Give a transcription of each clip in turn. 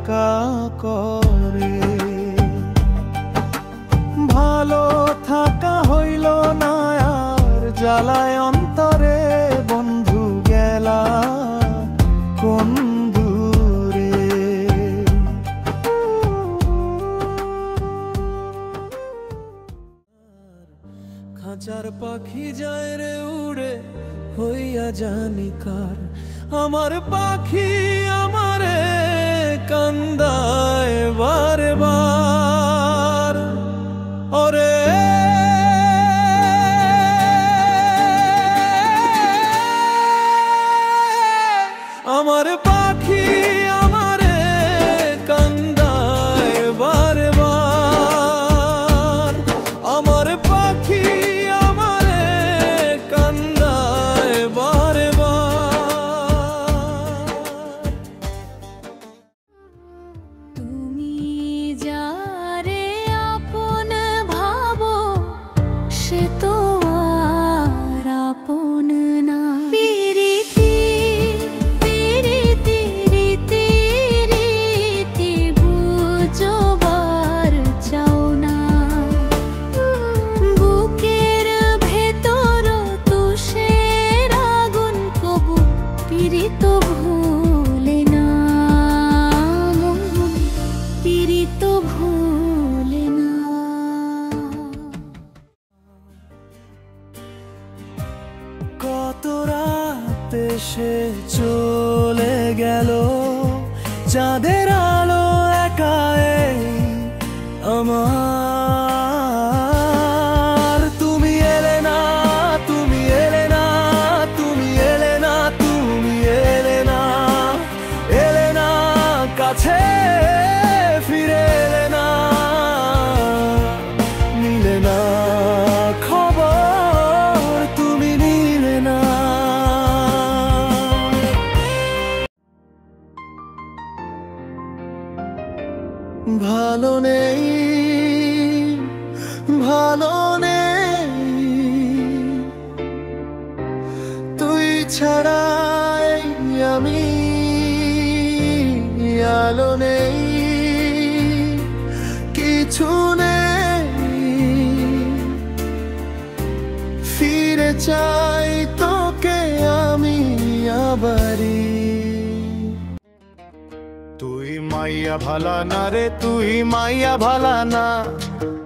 একা করে। ভালো থাকা হইল না আর জ্বালায় অন্তরে, বন্ধু গেলা কোন দূরে। খাঁচার পাখি যায় রে উড়ে হইয়া জানি কার, আমার পাখি আমারে কান্দায় বারে বার। ওরে আমার পাখি আমারে কান্দায় বারে বার, আমার পাখি আমারে কান্দায় বারে বার। তুমি যারে আপন ভাবো সে তো আর আপন না। পিরিতি পিরিতি রীতি রীতি বুঝবার চাও না। বুকের ভেতর তুষের আগুন কবু পিরিত ভুলে না, পিরিত ভুলে না। কত রাত এসে চলে গেল, চাঁদের আলো একা এই আমার। তুমি এলে না, তুমি এলে না, তুমি এলে না, তুমি এলে না, এলে না কাছে ফিরে এলে না, নিলে না খবর, তুমি নিলে না। ভালো নেই, ভালো নেই, তুই ছাড়াই আমি। আলো নেই, কিছু নেই, ফিরে চাই তোকে আমি আবারই। তুই মাইয়া ভালা না রে, তুই মাইয়া ভালা না,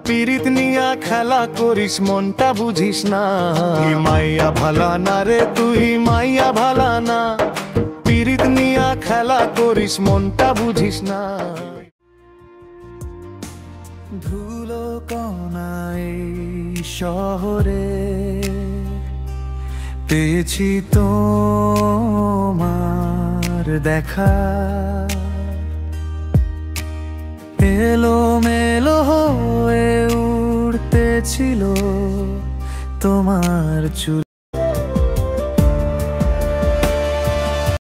পিরিত নিয়া খেলা করিস মনটা বুঝিস না। তুই মাইয়া ভালা না রে, তুই মাইয়া ভালা না, পিরিত নিয়া খেলা করিস মনটা বুঝিস না। ধুলো কণায় শহরে পেয়েছি তোমার দেখা, এলো মেলো হয়ে উড়তেছিল তোমার চুল।